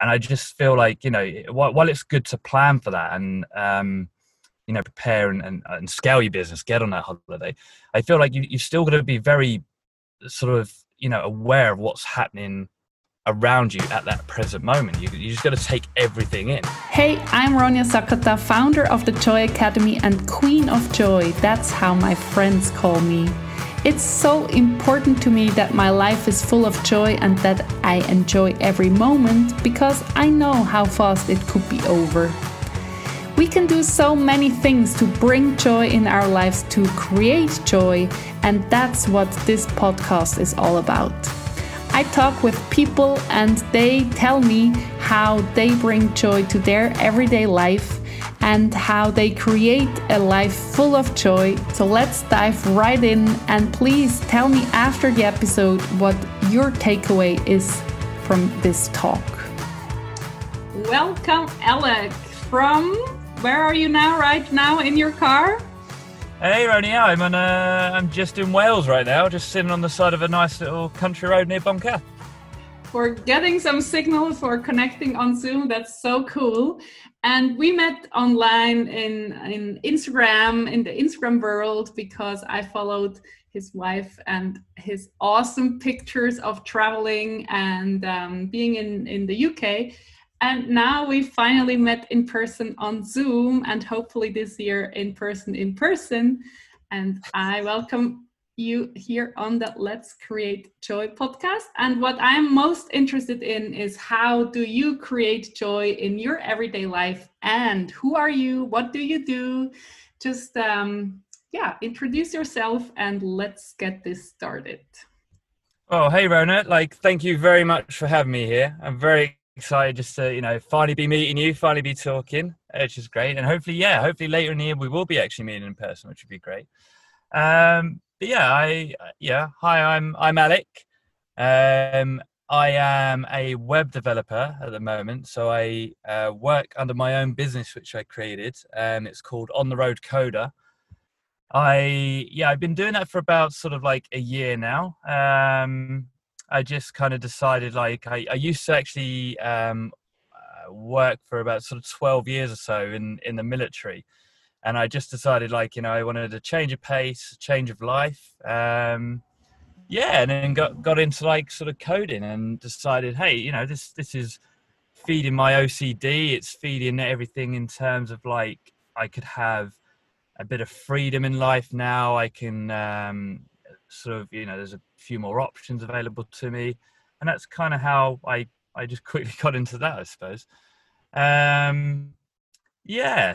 And I just feel like, while it's good to plan for that and, prepare and scale your business, get on that holiday, I feel like you've still got to be very sort of, aware of what's happening around you at that present moment. You just got to take everything in. Hey, I'm Ronja Sakata, founder of the Joy Academy and Queen of Joy. That's how my friends call me. It's so important to me that my life is full of joy and that I enjoy every moment, because I know how fast it could be over. We can do so many things to bring joy in our lives, to create joy, and that's what this podcast is all about. I talk with people and they tell me how they bring joy to their everyday life and how they create a life full of joy. So let's dive right in, and please tell me after the episode what your takeaway is from this talk. Welcome, Alec. Where are you now, right now, in your car? Hey, Ronja, I'm just in Wales right now, just sitting on the side of a nice little country road near Bunker. We're getting some signal for connecting on Zoom. That's so cool. And we met online in Instagram, in the Instagram world, because I followed his wife and his awesome pictures of traveling and being in the UK. And now we finally met in person on Zoom, and hopefully this year in person. And I welcome you here on the Let's Create Joy podcast. And what I'm most interested in is, how do you create joy in your everyday life? And who are you? What do you do? Just, introduce yourself and let's get this started. Oh, hey, Ronja. Thank you very much for having me here. I'm very excited just to, finally be meeting you, finally be talking, which is great. And hopefully later in the year we will be actually meeting in person, which would be great. Hi, I'm Alec. I am a web developer at the moment, so I work under my own business, which I created. It's called On the Road Coder. I've been doing that for about sort of like a year now. I just kind of decided, I used to actually work for about sort of 12 years or so in the military. And I just decided, I wanted a change of pace, change of life. And then got into sort of coding and decided, hey, this is feeding my OCD. It's feeding everything in terms of I could have a bit of freedom in life now. I can there's a few more options available to me. And that's kind of how I just quickly got into that, I suppose.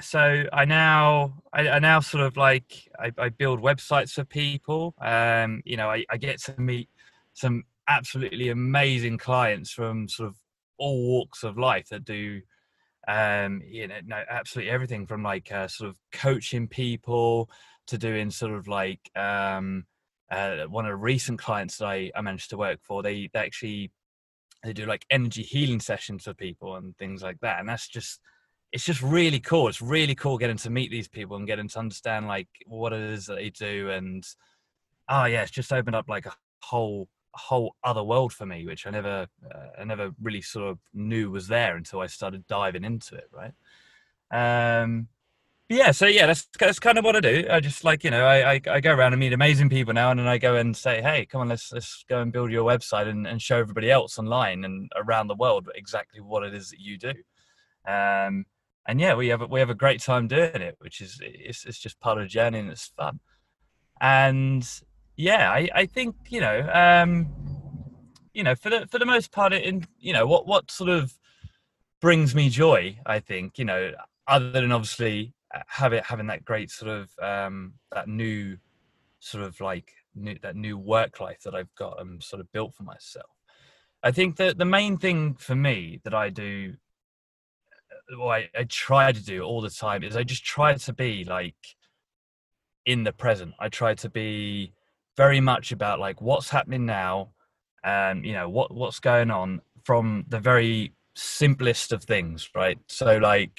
So I now sort of I build websites for people. I get to meet some absolutely amazing clients from sort of all walks of life that do absolutely everything from sort of coaching people to doing sort of one of the recent clients that I managed to work for. They do energy healing sessions for people and things like that, and it's just really cool. It's really cool getting to meet these people and getting to understand what it is that they do. And it's just opened up a whole other world for me, which I never really sort of knew was there until I started diving into it. Right. That's kind of what I do. I just I go around and meet amazing people now, and then I go and say, hey, come on, let's go and build your website and show everybody else online and around the world exactly what it is that you do. We have a great time doing it, which is it's just part of the journey and it's fun. And I think for the most part, what sort of brings me joy, I think, other than obviously having that great sort of that new sort of that new work life that I've got and sort of built for myself. I think that the main thing for me that I do, what I try to do all the time, is I just try to be in the present. I try to be very much about what's happening now, what's going on, from the very simplest of things, right? So I'm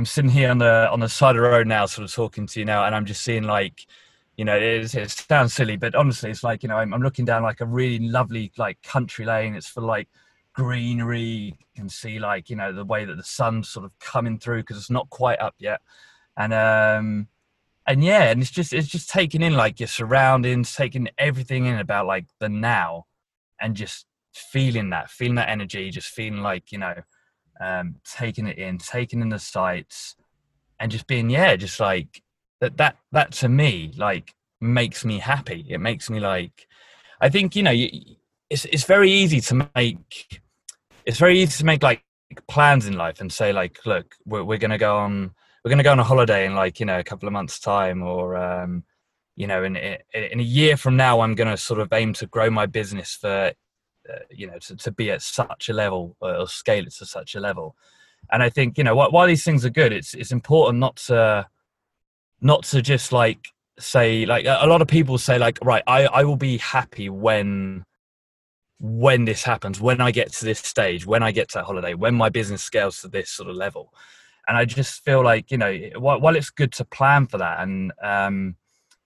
sitting here on the side of the road now, sort of talking to you now, and I'm just seeing it sounds silly, but honestly, it's I'm looking down a really lovely country lane. It's for greenery. You can see like, you know, the way that the sun's sort of coming through because it's not quite up yet. And yeah, and it's just taking in like your surroundings, taking everything in about like the now, and just feeling that energy, just feeling like, you know, taking it in, taking in the sights, and just being, yeah, just like that to me, like, makes me happy. It makes me like, I think, you know, it's very easy to make, like plans in life and say like, look, we're going to go on a holiday in like, you know, a couple of months time, or, you know, in a year from now, I'm going to sort of aim to grow my business for, you know, to be at such a level, or scale it to such a level. And I think, you know, while these things are good, it's important not to just like say, like, a lot of people say like, right, I will be happy when this happens, when I get to this stage, when I get to that holiday, when my business scales to this sort of level. And I just feel like, you know, while it's good to plan for that and,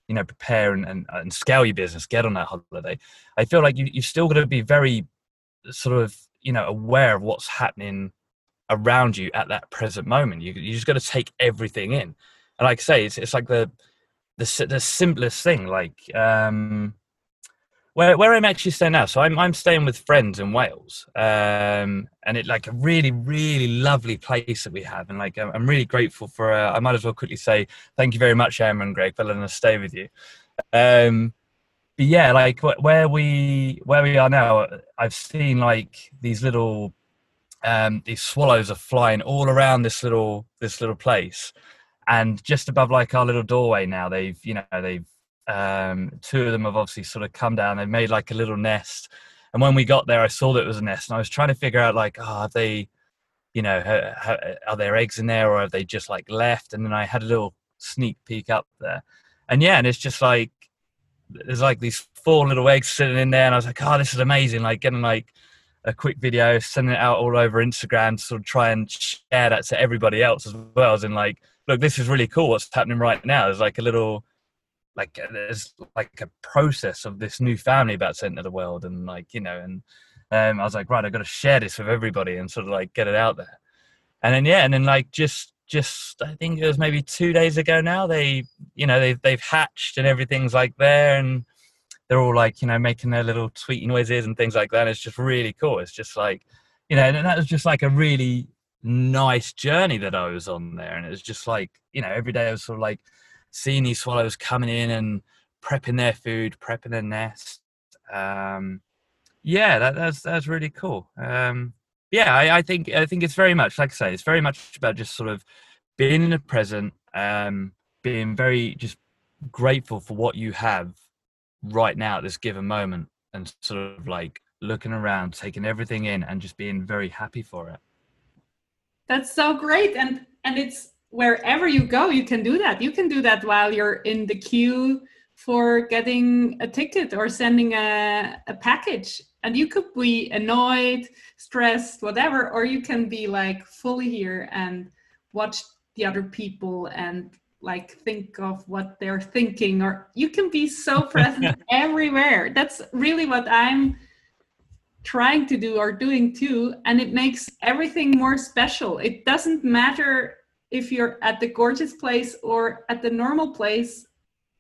you know, prepare and scale your business, get on that holiday, I feel like you've still got to be very sort of, you know, aware of what's happening around you at that present moment. You just got to take everything in. And like I say, it's like the simplest thing, like, where I'm actually staying now. So I'm staying with friends in Wales, and it's like a really, really lovely place that we have. And like, I'm really grateful for, I might as well quickly say, thank you very much, Emma and Greg, for letting us stay with you. But yeah, like where we are now, I've seen like these little, these swallows are flying all around this little place. And just above like our little doorway now, they've two of them have obviously sort of come down. They've made like a little nest, and when we got there, I saw that it was a nest, and I was trying to figure out like, have they, you know, are there eggs in there, or have they just like left? And then I had a little sneak peek up there, and yeah, and it's just like there's like these 4 little eggs sitting in there, and I was like, oh, this is amazing! Like getting like a quick video, sending it out all over Instagram to sort of try and share that to everybody else as well, as in like, look, this is really cool. What's happening right now? There's like a little, like, there's like a process of this new family about to enter the world, and like, you know, and I was like, right, I've got to share this with everybody and sort of like get it out there. And then yeah, and then like just I think it was maybe 2 days ago now, they, you know, they've hatched and everything's like there, and they're all like, you know, making their little tweety noises and things like that. And it's just really cool. It's just like, you know, and that was just like a really nice journey that I was on there. And it was just like, you know, every day I was sort of like seeing these swallows coming in and prepping their food, prepping their nest. Yeah, that's really cool. Yeah, I think it's very much, like I say, it's very much about just sort of being in the present, being very just grateful for what you have right now at this given moment, and sort of like looking around, taking everything in, and just being very happy for it. That's so great. And it's wherever you go, you can do that. You can do that while you're in the queue for getting a ticket or sending a package. And you could be annoyed, stressed, whatever, or you can be like fully here and watch the other people and like think of what they're thinking, or you can be so present everywhere. That's really what I'm trying to do or doing too, and it makes everything more special. It doesn't matter if you're at the gorgeous place or at the normal place.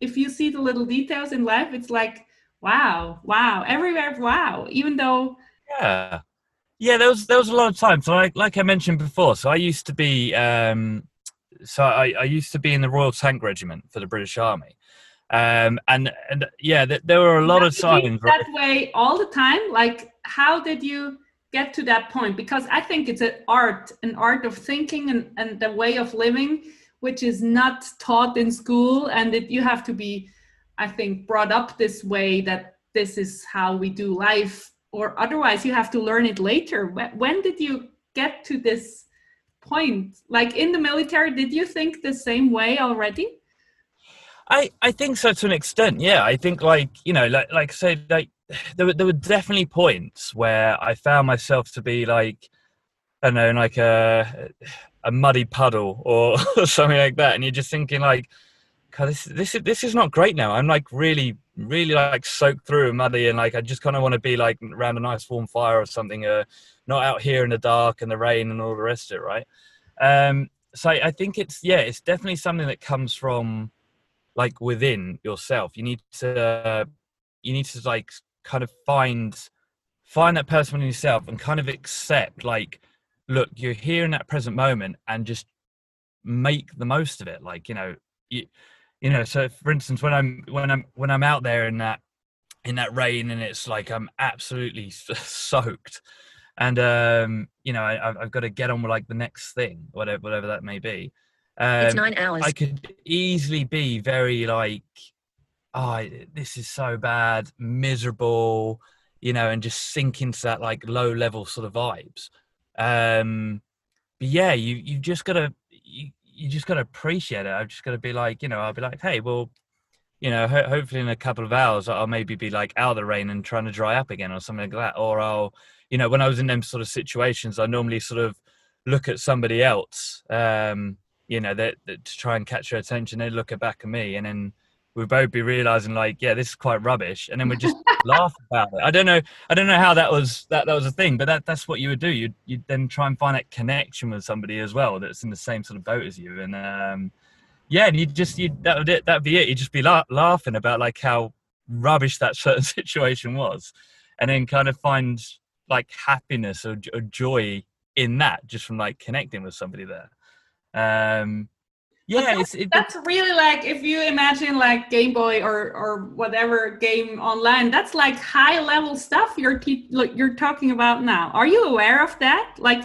If you see the little details in life, it's like wow, everywhere, wow. Even though there was a lot of times, so like I mentioned before, so I used to be I used to be in the Royal Tank Regiment for the British Army, and yeah, there were a lot of times that way all the time. Like, how did you get to that point? Because I think it's an art of thinking and the way of living, which is not taught in school, and you have to be, I think, brought up this way, that this is how we do life, or otherwise you have to learn it later. When did you get to this point? Like in the military, did you think the same way already? I think so, to an extent. Yeah, I think, like, you know, like I said, like there were definitely points where I found myself to be like, I don't know, like a muddy puddle or something like that, and you're just thinking like, God, this is not great now. I'm like really, really like soaked through and muddy, and like I just kind of want to be like around a nice warm fire or something, not out here in the dark and the rain and all the rest of it, right? So I think it's definitely something that comes from like within yourself. You need to like kind of find that person in yourself and kind of accept, like, look, you're here in that present moment and just make the most of it. Like, you know, so for instance, when I'm out there in that rain and it's like I'm absolutely soaked, and you know, I've got to get on with like the next thing, whatever that may be. It's 9 hours. I could easily be very like, oh, this is so bad, miserable, you know, and just sink into that like low level sort of vibes. But yeah, you just gotta you just gotta appreciate it. I've just gotta be like, you know, I'll be like, hey, well, you know, hopefully in a couple of hours I'll maybe be like out of the rain and trying to dry up again or something like that. Or I'll, you know, when I was in them sort of situations, I normally sort of look at somebody else, you know, that to try and catch their attention. They look back at me, and then we'd both be realizing like, yeah, this is quite rubbish, and then we'd just laugh about it. I don't know how that was a thing, but that's what you would do. You'd then try and find that connection with somebody as well that's in the same sort of boat as you, and yeah, and that'd be it. You'd just be laughing about like how rubbish that certain situation was, and then kind of find like happiness or joy in that, just from like connecting with somebody there. Yeah, that's really like, if you imagine like Game Boy or whatever game online, that's like high level stuff you're talking about now. Are you aware of that? Like,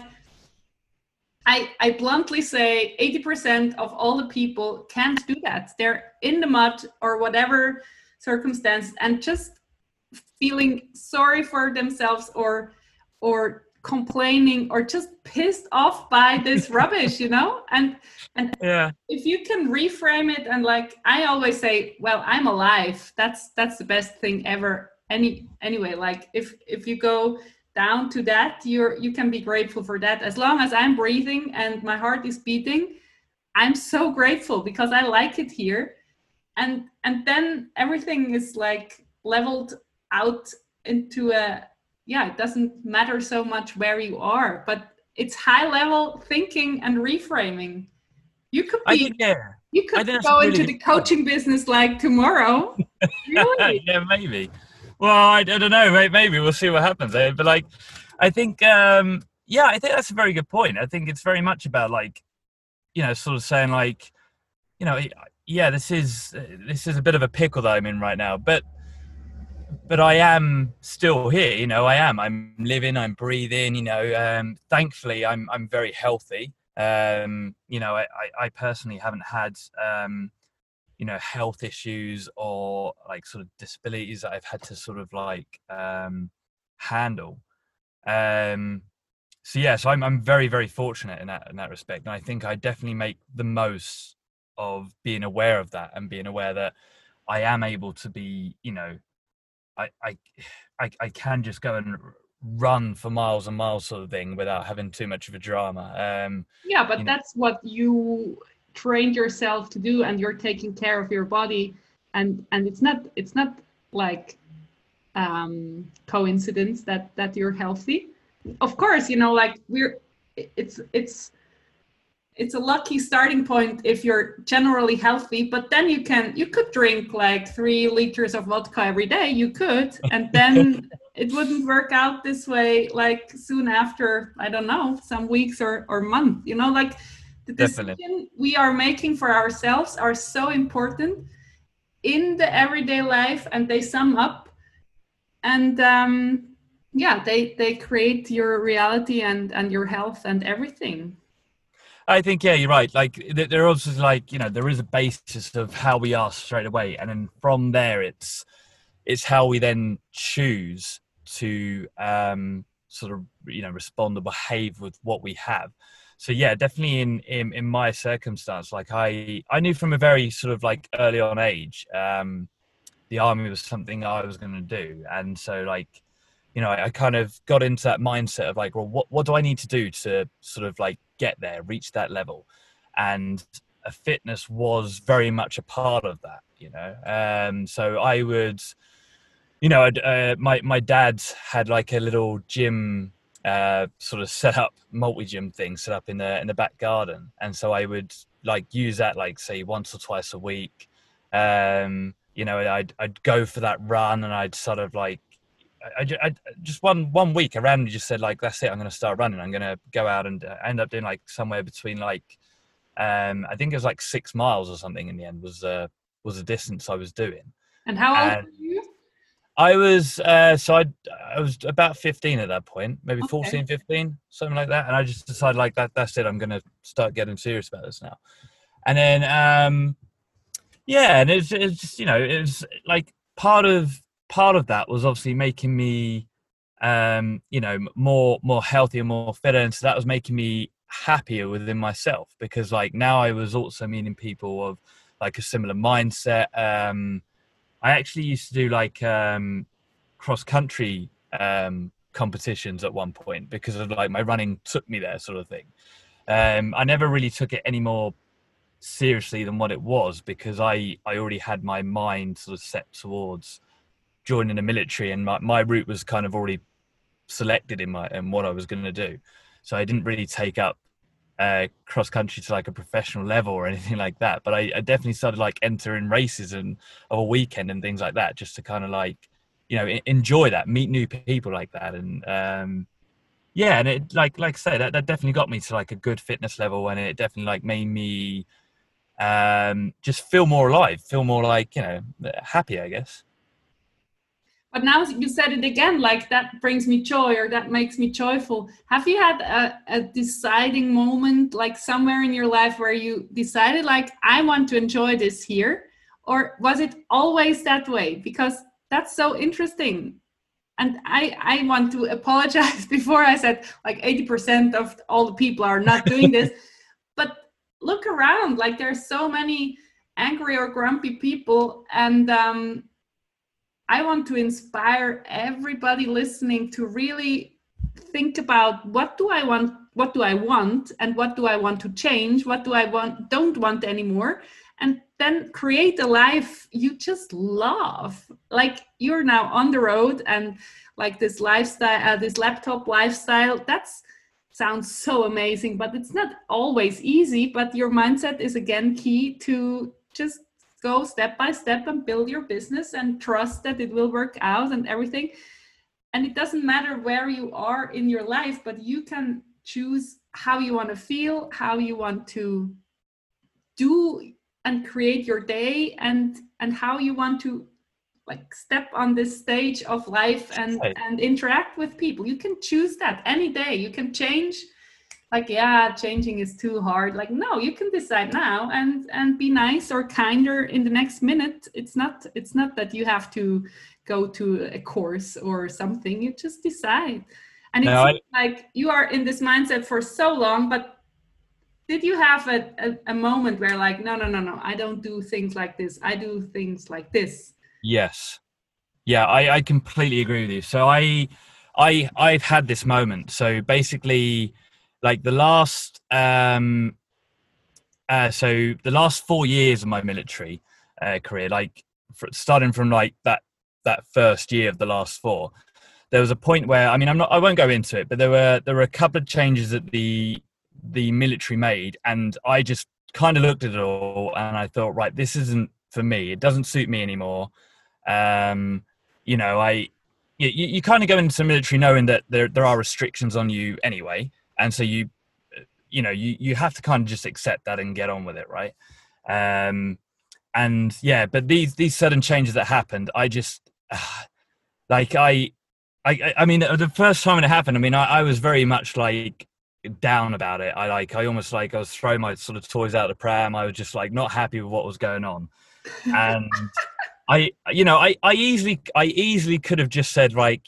I bluntly say 80% of all the people can't do that. They're in the mud or whatever circumstance and just feeling sorry for themselves or complaining or just pissed off by this rubbish, you know? And yeah, if you can reframe it, and like I always say, well, I'm alive. That's the best thing ever. Anyway, like if you go down to that, you can be grateful for that. As long as I'm breathing and my heart is beating, I'm so grateful because I like it here. And then everything is like leveled out into it doesn't matter so much where you are, but it's high level thinking and reframing. You could go into the coaching business like tomorrow. Really? Yeah, maybe. Well, I don't know. Maybe we'll see what happens. But like, I think, I think that's a very good point. I think it's very much about like, you know, sort of saying like, you know, yeah, this is a bit of a pickle that I'm in right now, but I am still here. You know, I'm living, I'm breathing. You know, thankfully, I'm very healthy. You know, I personally haven't had you know, health issues or like sort of disabilities that I've had to sort of like handle. So yeah, so I'm very, very fortunate in that respect, and I think I definitely make the most of being aware of that and being aware that I am able to be, you know, I can just go and run for miles and miles sort of thing without having too much of a drama. Yeah, but that's what you trained yourself to do, and you're taking care of your body, and it's not like coincidence that you're healthy. Of course, you know, like it's a lucky starting point if you're generally healthy, but then you could drink like 3 liters of vodka every day. You could, and then it wouldn't work out this way like soon after, I don't know, some weeks or month, you know, like the decision we are making for ourselves are so important in the everyday life, and they sum up, and they create your reality and your health and everything. I think, yeah, you're right. Like there also like, you know, there is a basis of how we are straight away, and then from there it's how we then choose to sort of, you know, respond or behave with what we have. So yeah, definitely in my circumstance, like I knew from a very sort of like early on age, the army was something I was going to do, and so like, you know, I kind of got into that mindset of like, well, what do I need to do to sort of like get there, reach that level? And fitness was very much a part of that, so I would, my dad had like a little gym, sort of set up, multi-gym thing set up in the back garden, and so I would like use that, like say once or twice a week. I'd go for that run, and I'd sort of like, I just one week I randomly just said like, that's it, I'm going to start running. I'm going to go out, and end up doing like somewhere between like, I think it was like 6 miles or something in the end was the distance I was doing. And how old were you? I was, I was about 15 at that point, maybe Okay. 14, 15, something like that. And I just decided like that's it. I'm going to start getting serious about this now. And then, and it's just, it was like part of that was obviously making me, more healthy and more fitter. And so that was making me happier within myself, because like now I was also meeting people of like a similar mindset. I actually used to do like cross country competitions at one point, because of like my running took me there, sort of thing. I never really took it any more seriously than what it was, because I already had my mind sort of set towards joining the military, and my route was kind of already selected in what I was going to do. So I didn't really take up cross country to like a professional level or anything like that, but I definitely started like entering races and of a weekend and things like that, just to kind of like, enjoy that, meet new people like that. And and it like I say, that definitely got me to like a good fitness level, and it definitely like made me just feel more alive, feel more like, happy, I guess. But now you said it again, like that brings me joy, or that makes me joyful. Have you had a deciding moment, like somewhere in your life, where you decided like, I want to enjoy this here? Or was it always that way? Because that's so interesting. And I want to apologize before I said like 80% of all the people are not doing this. But look around, like there's so many angry or grumpy people. And I want to inspire everybody listening to really think about, what do I want, and what do I want to change, what do I don't want anymore, and then create a life you just love. Like you're now on the road, and like this lifestyle, this laptop lifestyle, that's sounds so amazing, but it's not always easy. But your mindset is again key to just go step by step and build your business and trust that it will work out and everything. And it doesn't matter where you are in your life, but you can choose how you want to feel, how you want to do and create your day, and how you want to like step on this stage of life and interact with people. You can choose that any day. You can change. Like, yeah, changing is too hard. Like, no, you can decide now and be nice or kinder in the next minute. It's not that you have to go to a course or something. You just decide. And it seems like you are in this mindset for so long, but did you have a moment where like, no, I don't do things like this. I do things like this? Yes. Yeah, I completely agree with you. So I've had this moment. So basically, like the last the last 4 years of my military career, like starting from like that first year of the last 4, there was a point where, I mean, I won't go into it, but there were a couple of changes that the military made, and I just kind of looked at it all and I thought, right, this isn't for me. It doesn't suit me anymore. You kind of go into the military knowing that there are restrictions on you anyway. And so you have to kind of just accept that and get on with it, right? But these sudden changes that happened, I just I mean, the first time it happened, I mean, I was very much like down about it. I almost like I was throwing my sort of toys out of the pram. I was just like not happy with what was going on, and I easily could have just said like,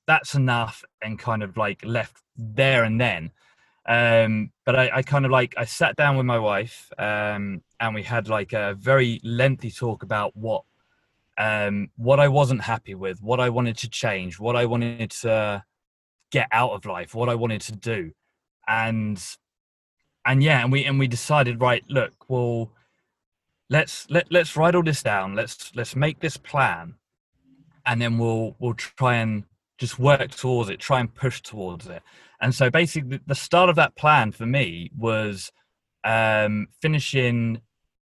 that's enough, and kind of like left there and then. But I kind of like, I sat down with my wife, and we had like a very lengthy talk about what I wasn't happy with, what I wanted to change, what I wanted to get out of life, what I wanted to do. And and we decided, right, look, well, let's write all this down. Let's make this plan, and then we'll try and just work towards it, try and push towards it. And so basically the start of that plan for me was finishing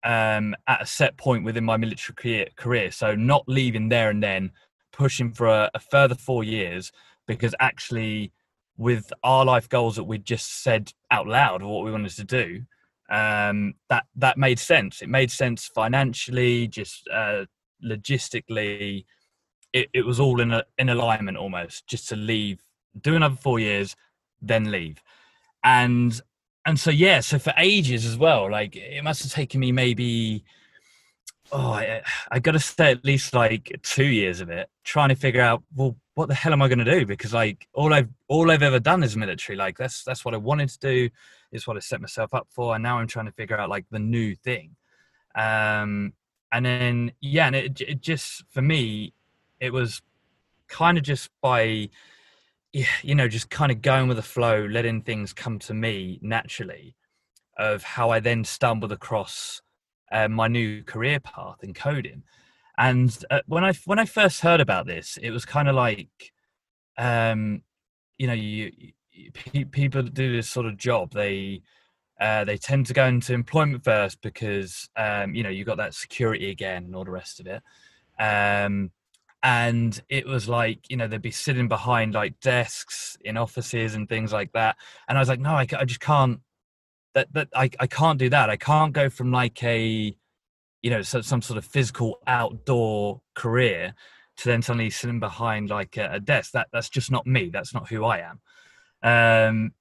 at a set point within my military career. So not leaving there and then, pushing for a further 4 years, because actually with our life goals that we just said out loud what we wanted to do, that made sense. It made sense financially, just logistically. It was all in alignment almost, just to leave, do another 4 years, then leave. And so yeah, so for ages as well, like it must have taken me maybe, I got to say at least like 2 years of it, trying to figure out, well, what the hell am I going to do? Because like all I've ever done is military. Like that's what I wanted to do. It's what I set myself up for. And now I'm trying to figure out like the new thing. And then, yeah, and it just, for me, it was kind of just by, just kind of going with the flow, letting things come to me naturally, of how I then stumbled across my new career path in coding. And when I first heard about this, it was kind of like, people that do this sort of job, they tend to go into employment first because you got that security again and all the rest of it. And it was like, they'd be sitting behind like desks in offices and things like that. And I was like, no, I just can't. I can't do that. I can't go from like a, some sort of physical outdoor career to then suddenly sitting behind like a desk. That's just not me. That's not who I am.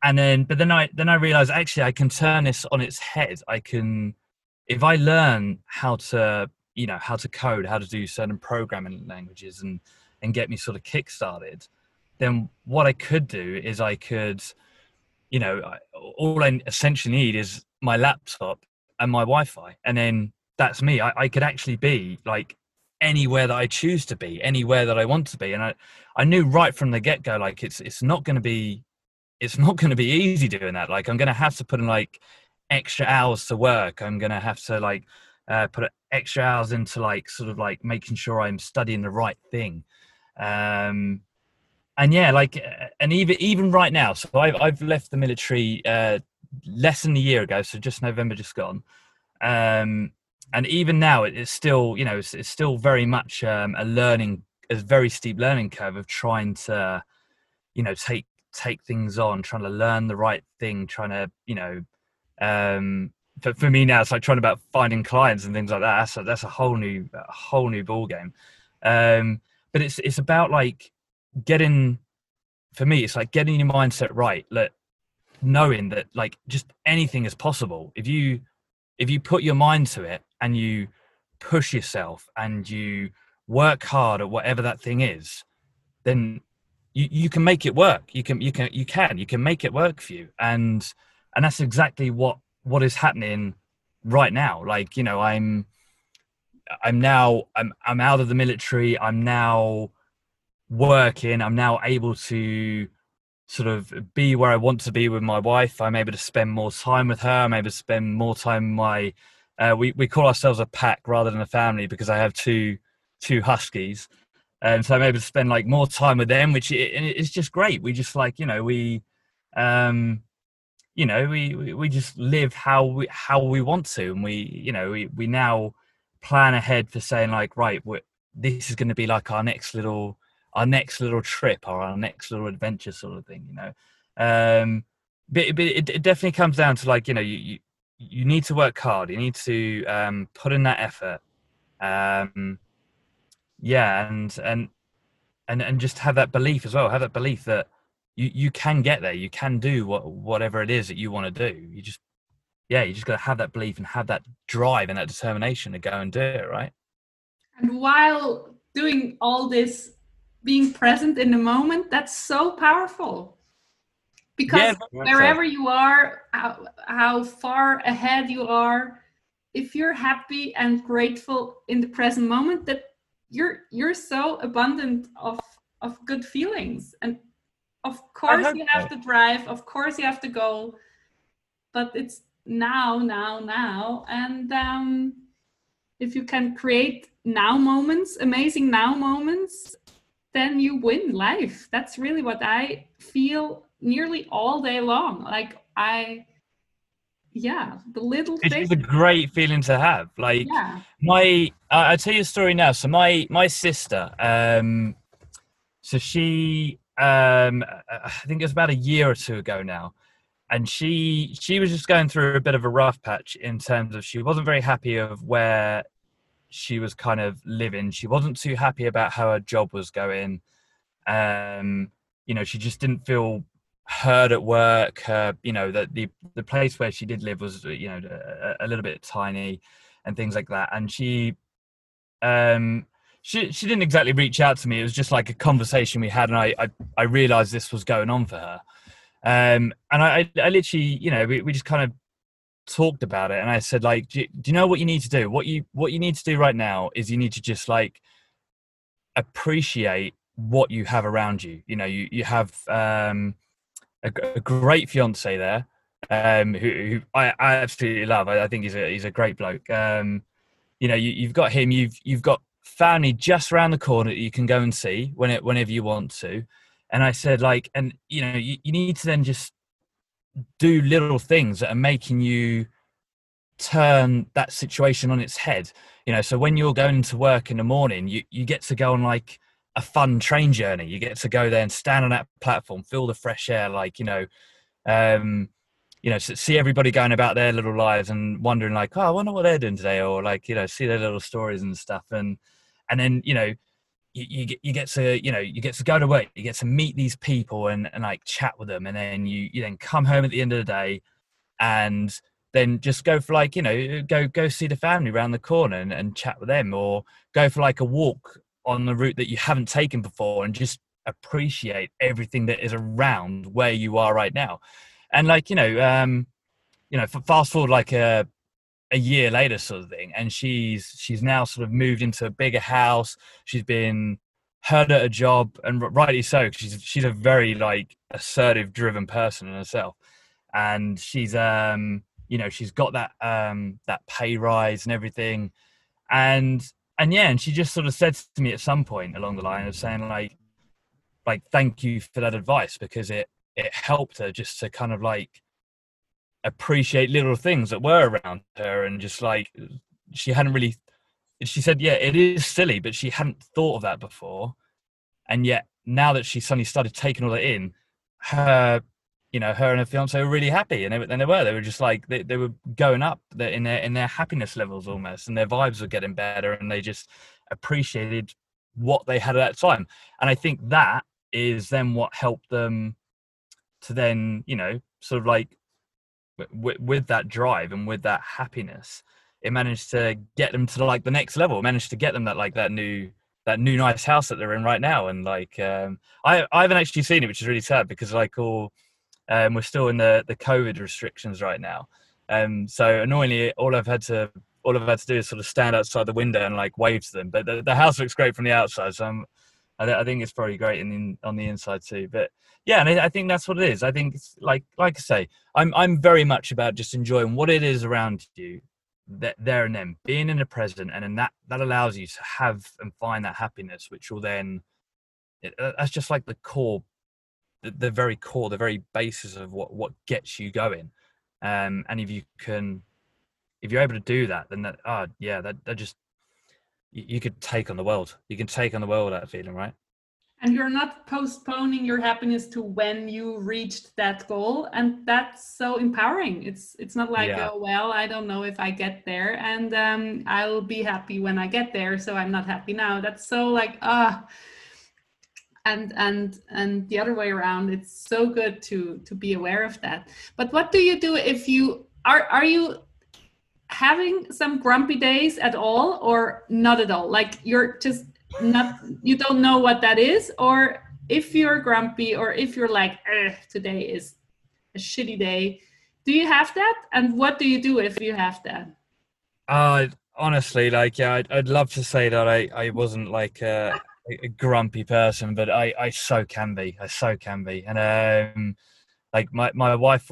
But then I realized, actually I can turn this on its head. I can, if I learn how to code, how to do certain programming languages and get me sort of kick-started, then what I could do is I could, all I essentially need is my laptop and my Wi-Fi, and then that's me. I could actually be like anywhere that I choose to be, anywhere that I want to be. And I knew right from the get-go, like it's not going to be easy doing that. Like I'm going to have to put in like extra hours to work. I'm going to have to like put extra hours into like sort of like making sure I'm studying the right thing. And yeah, like, and even right now, so I've left the military less than a year ago, so just November just gone. And even now, it's still, it's still very much a very steep learning curve of trying to, take things on, trying to learn the right thing, trying to, for me now, it's like trying about finding clients and things like that. That's a whole new ball game. But it's about like for me, it's like getting your mindset right, like knowing that like just anything is possible if you put your mind to it and you push yourself and you work hard at whatever that thing is, then you can make it work. You can make it work for you. And that's exactly what is happening right now. Like, I'm out of the military. I'm now working. I'm now able to sort of be where I want to be with my wife. I'm able to spend more time with her. I'm able to spend more time with my, we call ourselves a pack rather than a family, because I have two huskies. And so I'm able to spend like more time with them, which it's just great. We just like, we just live how we want to. And we now plan ahead for saying like, right, this is going to be like our next little trip or our next little adventure sort of thing, but it definitely comes down to like, you need to work hard. You need to put in that effort. And just have that belief as well. Have that belief that you can get there. You can do whatever it is that you want to do. You just got to have that belief and have that drive and that determination to go and do it, right? And while doing all this, being present in the moment, that's so powerful. Because wherever you are, how far ahead you are, if you're happy and grateful in the present moment, that you're so abundant of good feelings. And of course you have to drive, of course you have to go, but it's now. And if you can create now moments, amazing now moments, then you win life. That's really what I feel nearly all day long. Like the little It's things. a great feeling to have. Like Yeah. I'll tell you a story now. So my sister, so she, I think it was about a year or two ago now, and she was just going through a bit of a rough patch in terms of she wasn't very happy of where she was kind of living. She wasn't too happy about how her job was going. You know, she just didn't feel heard at work. You know, that the place where she did live was, you know, a little bit tiny and things like that. And she didn't exactly reach out to me. It was just like a conversation we had, and I realized this was going on for her. And I literally, you know, we just kind of talked about it, and I said, like, do you know what you need to do? What you need to do right now is you need to just like appreciate what you have around you. You know, you have a great fiance there, who I absolutely love. I think he's a great bloke. You know, you've got him. You've got family just around the corner that you can go and see whenever you want to. And I said, like, and you know, you need to then just do little things that are making you turn that situation on its head. You know, so when you're going to work in the morning, you get to go on like a fun train journey. You get to go there and stand on that platform, feel the fresh air, like, you know, see everybody going about their little lives and wondering like, oh, I wonder what they're doing today, or like, you know, see their little stories and stuff. And then, you know, you get to, you know, you get to go to work, you get to meet these people and like chat with them, and then you then come home at the end of the day and then just go for like, you know, go see the family around the corner and chat with them, or go for like a walk on the route that you haven't taken before, and just appreciate everything that is around where you are right now. And like, you know, fast forward like a year later sort of thing, and she's now sort of moved into a bigger house. She's been heard at a job, and rightly so. She's a very like assertive, driven person in herself, and she's you know, she's got that that pay rise and everything, and yeah, and she just sort of said to me at some point along the line of saying like thank you for that advice, because it helped her just to kind of like appreciate little things that were around her, and just like she said, yeah, it is silly, but she hadn't thought of that before. And yet now that she suddenly started taking all that in, her and her fiance were really happy, and they were just like they were going up in their happiness levels almost, and their vibes were getting better, and they just appreciated what they had at that time. And I think that is then what helped them to then, you know, sort of like with that drive and with that happiness, it managed to get them to like the next level. It managed to get them that new nice house that they're in right now. And like I haven't actually seen it, which is really sad, because like we're still in the COVID restrictions right now. So annoyingly, all I've had to do is sort of stand outside the window and like wave to them. But the house looks great from the outside, so I think it's probably great on the inside too. But yeah, and I think that's what it is. I think it's like I say, I'm very much about just enjoying what it is around you, there and then, being in the present, and then that allows you to have and find that happiness, which will then, that's just like the core, the very core, the very basis of what gets you going. And if you're able to do that, then that just, you could take on the world. You can take on the world, that feeling, right? And you're not postponing your happiness to when you reached that goal, and that's so empowering. It's not like, oh well, I don't know if I get there, and I'll be happy when I get there, so I'm not happy now. That's so like and the other way around. It's so good to be aware of that. But what do you do if you are you having some grumpy days at all, or not at all? Like you're just not, you don't know what that is, or if you're grumpy, or if you're like, today is a shitty day. Do you have that? And what do you do if you have that? Honestly, like, yeah, I'd love to say that I wasn't like a grumpy person, but I so can be. And like my wife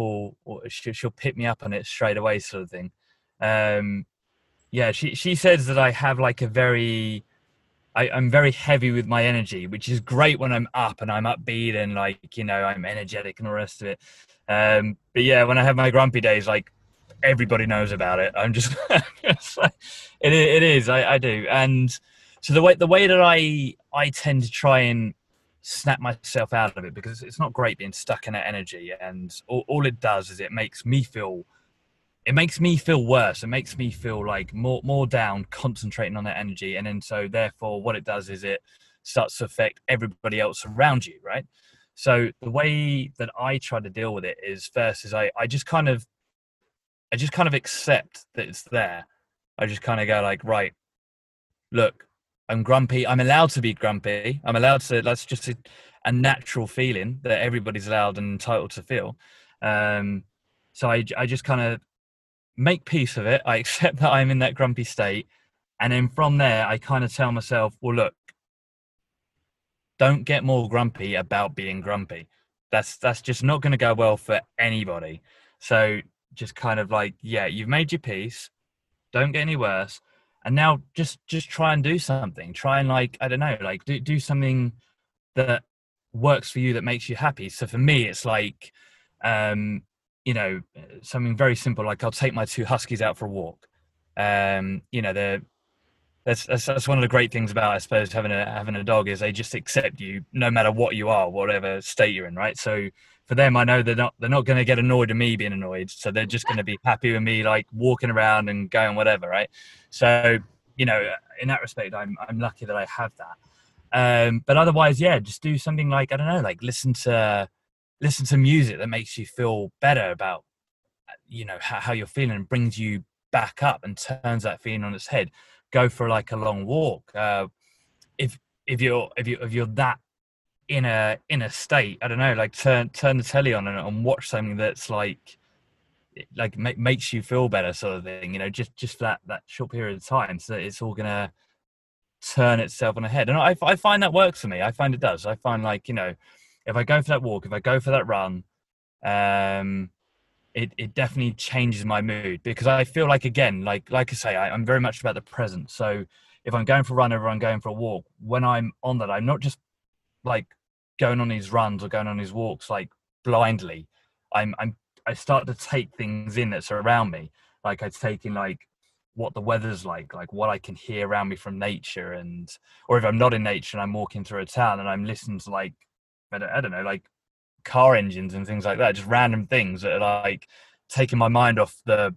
she'll pick me up on it straight away, sort of thing. Yeah, she says that I have like a very I'm very heavy with my energy, which is great when I'm up and I'm upbeat and like, you know, I'm energetic and all the rest of it. But yeah, when I have my grumpy days, like everybody knows about it. I'm just, it is, I do. And so the way that I tend to try and snap myself out of it, because it's not great being stuck in that energy. And all it does is it makes me feel worse. It makes me feel like more down, concentrating on that energy. And then so therefore what it does is it starts to affect everybody else around you, right? So the way that I try to deal with it is first is I just kind of accept that it's there. I just kind of go like, right, look, I'm grumpy. I'm allowed to be grumpy. I'm allowed to, that's just a natural feeling that everybody's allowed and entitled to feel. So I just kind of make peace of it. I accept that I'm in that grumpy state. And then from there, I kind of tell myself, well, look, don't get more grumpy about being grumpy. That's just not going to go well for anybody. So just kind of like, yeah, you've made your peace. Don't get any worse. And now just try and do something. Try and like, I don't know, like do something that works for you, that makes you happy. So for me, it's like, you know, something very simple, like I'll take my two huskies out for a walk. You know, that's one of the great things about, I suppose, having a dog, is they just accept you no matter what you are, whatever state you're in, right? So for them, I know they're not going to get annoyed at me being annoyed, so they're just going to be happy with me like walking around and going whatever, right? So, you know, in that respect, I'm lucky that I have that. But otherwise, yeah, just do something like, I don't know, like listen to music that makes you feel better about, you know, how you're feeling, and brings you back up and turns that feeling on its head. Go for like a long walk. If you're that in a state, I don't know, like turn the telly on and watch something that's like makes you feel better, sort of thing. You know, just for that short period of time, so that it's all gonna turn itself on a head. And I find that works for me. I find it does. I find, like, you know, if I go for that walk, if I go for that run, it definitely changes my mood, because I feel like, again, like I say, I'm very much about the present. So if I'm going for a run or I'm going for a walk, when I'm on that, I'm not just like going on these runs or going on these walks like blindly. I start to take things in that's around me. Like I take in like what the weather's like what I can hear around me from nature, and or if I'm not in nature and I'm walking through a town and I'm listening to like I don't know, like car engines and things like that, just random things that are like taking my mind off the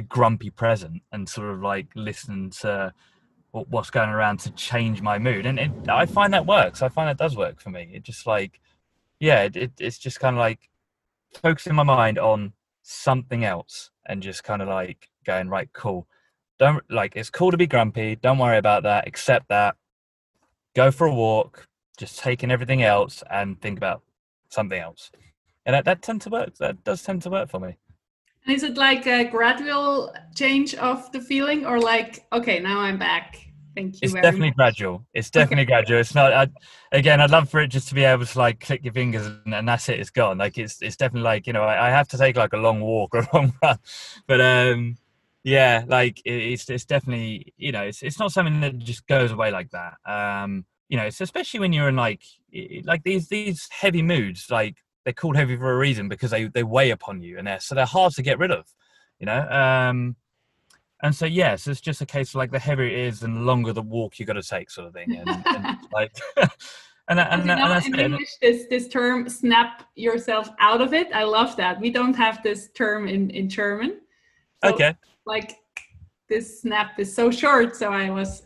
grumpy present, and sort of like listening to what's going around to change my mood. And I find that works. I find that does work for me. It just like, yeah, it's just kind of like focusing my mind on something else and just kind of like going, right, cool. Don't, like, it's cool to be grumpy. Don't worry about that. Accept that. Go for a walk. Just taking everything else and think about something else. And that tends to work. That does tend to work for me. And is it like a gradual change of the feeling, or like, okay, now I'm back? Thank you It's very definitely much. gradual. It's definitely gradual. It's not. Again, I'd love for it just to be able to like click your fingers and that's it. It's gone. Like it's definitely like, you know, I have to take like a long walk or a long run, but yeah, like it's definitely, you know, it's not something that just goes away like that. You know, it's especially when you're in like these heavy moods. Like they're called heavy for a reason, because they weigh upon you, and they're hard to get rid of. You know. And so, yeah, so it's just a case of like the heavier it is, and the longer the walk you got to take, sort of thing. And like, Because, you know, that's in it. English, this term "snap yourself out of it." I love that. We don't have this term in German. So, Okay. like, this snap is so short. So I was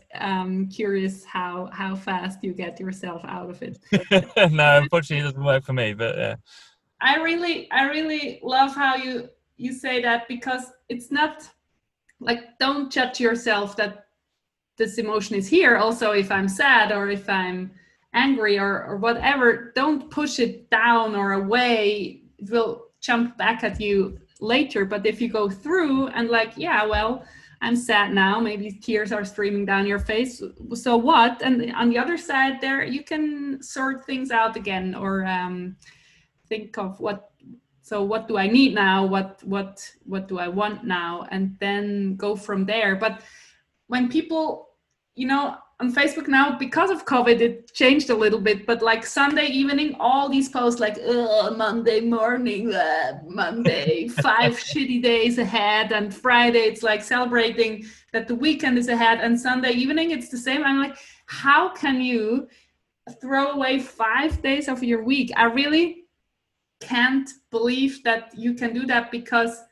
curious how fast you get yourself out of it. No, unfortunately, it doesn't work for me. But yeah. I really love how you say that, because it's not like, don't judge yourself that this emotion is here. Also, if I'm sad or if I'm angry or whatever, don't push it down or away. It will jump back at you later. But if you go through and like, yeah, well, I'm sad now, maybe tears are streaming down your face, so what? And on the other side there, you can sort things out again, or think of what so what do I need now? What do I want now? And then go from there. But when people, on Facebook now, because of COVID, it changed a little bit, but like Sunday evening, all these posts like, Monday morning, Monday, 5 shitty days ahead, and Friday, it's like celebrating that the weekend is ahead, and Sunday evening, it's the same. I'm like, how can you throw away 5 days of your week? I really can't believe that you can do that, because,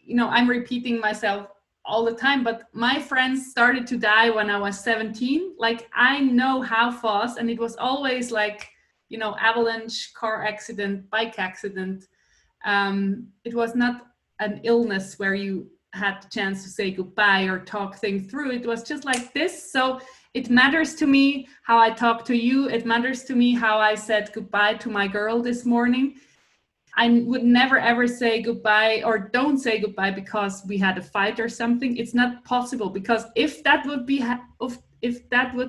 I'm repeating myself all the time, but my friends started to die when I was 17. Like, I know how fast, and it was always like, avalanche, car accident, bike accident. It was not an illness where you had the chance to say goodbye or talk things through. It was just like this. So it matters to me how I talk to you. It matters to me how I said goodbye to my girl this morning. I would never ever say goodbye, or don't say goodbye because we had a fight or something. It's not possible, because if that would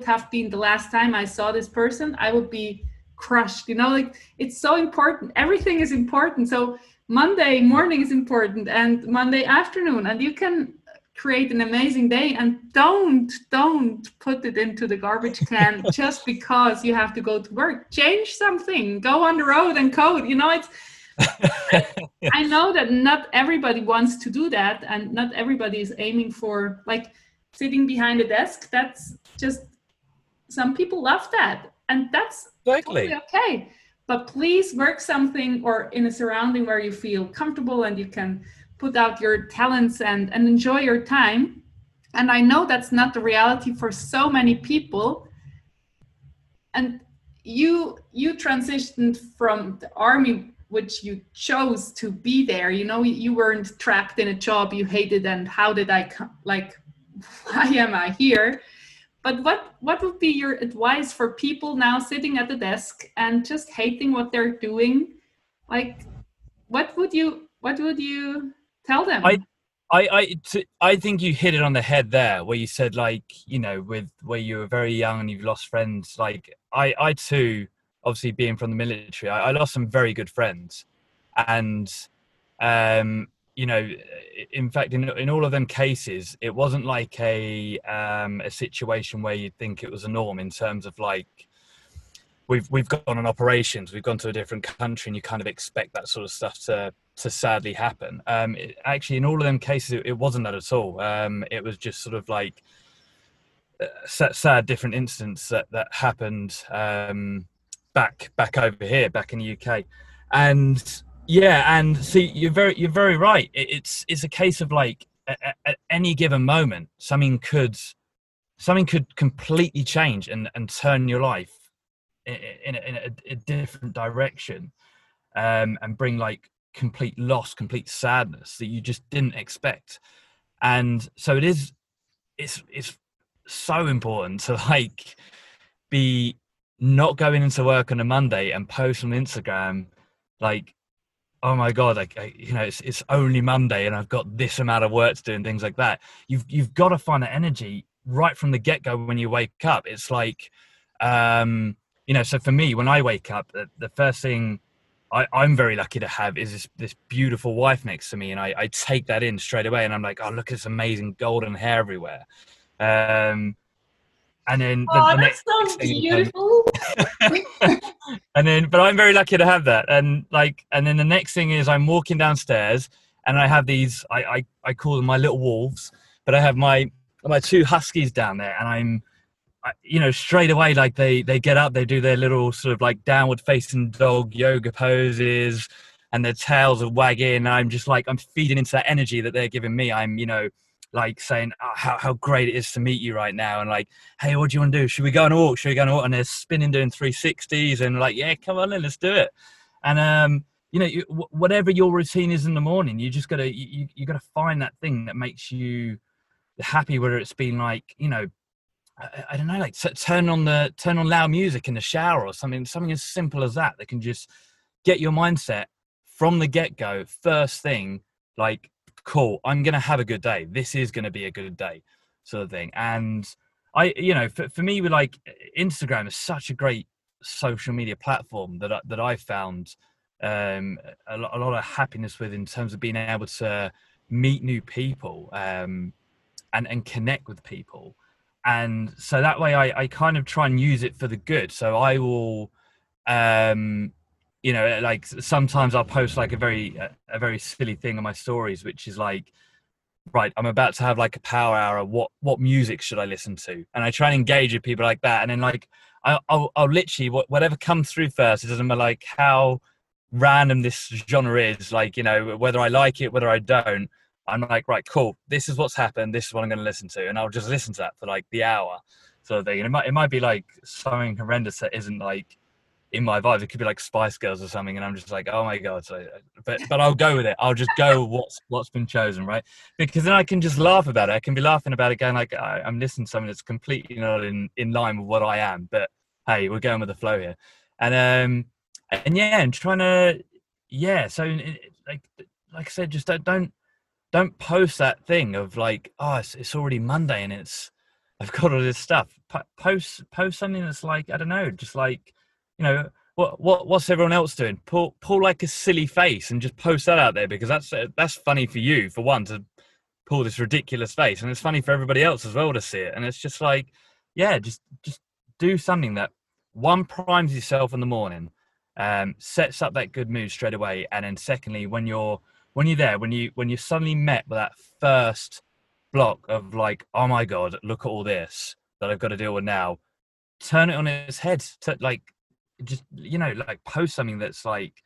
have been the last time I saw this person, I would be crushed. Like, it's so important. Everything is important. So Monday morning is important, and Monday afternoon, and you can create an amazing day. And don't put it into the garbage can just because you have to go to work. Change something. Go on the road and code. It's I know that not everybody wants to do that, and not everybody is aiming for like sitting behind a desk. That's just, some people love that, and that's totally okay. But please work something, or in a surrounding where you feel comfortable and you can put out your talents and enjoy your time. And I know that's not the reality for so many people. And you transitioned from the army, which you chose to be there. You weren't trapped in a job you hated, and how did I why am I here? But what would be your advice for people now sitting at the desk and just hating what they're doing? Like, what would you tell them? I think you hit it on the head there, where you said, like, with where you were very young and you've lost friends. Like, I too, obviously being from the military, I lost some very good friends, and in fact, in all of them cases, it wasn't like a situation where you'd think it was a norm, in terms of like, we've gone on operations, we've gone to a different country, and you kind of expect that sort of stuff to sadly happen. Actually, in all of them cases, it wasn't that at all. It was just sort of like sad different incidents that happened back over here, back in the UK. And see, you're very right. It's a case of like, at any given moment, something could completely change and turn your life in a different direction, and bring like complete loss, complete sadness that you just didn't expect. And so it's so important to like be not going into work on a Monday and post on Instagram like, oh my God, like, it's only Monday and I've got this amount of work to do and things like that. You've got to find that energy right from the get-go when you wake up. It's like, so for me, when I wake up, the first thing I'm very lucky to have is this beautiful wife next to me, and I take that in straight away, and I'm like, oh, look at this amazing golden hair everywhere. And then the that's so beautiful. but I'm very lucky to have that. And then the next thing is, I'm walking downstairs, and I have these, I call them my little wolves, but I have my 2 huskies down there, and straight away, like they get up, they do their little sort of like downward facing dog yoga poses, and their tails are wagging. And I'm just like, I'm feeding into that energy that they're giving me. I'm, like saying, oh, how great it is to meet you right now. And like, hey, what do you want to do? Should we go on a walk? And they're spinning, doing 360s, and like, yeah, come on in, let's do it. And, whatever your routine is in the morning, you just gotta, you gotta find that thing that makes you happy, whether it's been like, I don't know, like turn on loud music in the shower, or something as simple as that can just get your mindset from the get-go, first thing, like, cool, I'm going to have a good day. This is going to be a good day, sort of thing. And for me, with like, Instagram is such a great social media platform that I found a lot of happiness with, in terms of being able to meet new people, and connect with people. And so that way I kind of try and use it for the good. So I will, like sometimes I'll post like a very silly thing on my stories, which is like, right, I'm about to have like a power hour. What music should I listen to? And I try and engage with people like that. And then like I'll literally, whatever comes through first. It doesn't matter like how random this genre is. Like, whether I like it, whether I don't. I'm like, right, cool. This is what's happened. This is what I'm going to listen to, and I'll just listen to that for like the hour. So thing. And it might be like something horrendous that isn't like in my vibe. It could be like Spice Girls or something, and I'm just like, oh my god. So, but I'll go with it. I'll just go with what's been chosen, right? Because then I can just laugh about it. I can be laughing about it, going like, I'm listening to something that's completely not in line with what I am. But hey, we're going with the flow here, and yeah, and trying to, yeah. So like I said, just don't post that thing of like, oh, it's already Monday and I've got all this stuff. Post something that's like, I don't know, just like, what's everyone else doing? Pull like a silly face and just post that out there, because that's funny for you, for one, to pull this ridiculous face, and it's funny for everybody else as well to see it. And it's just like, yeah, just do something that, one, primes yourself in the morning, sets up that good mood straight away, and then secondly, when you're there, when you're suddenly met with that first block of like, oh my god, look at all this that I've got to deal with now, turn it on its head. Like, just like post something that's like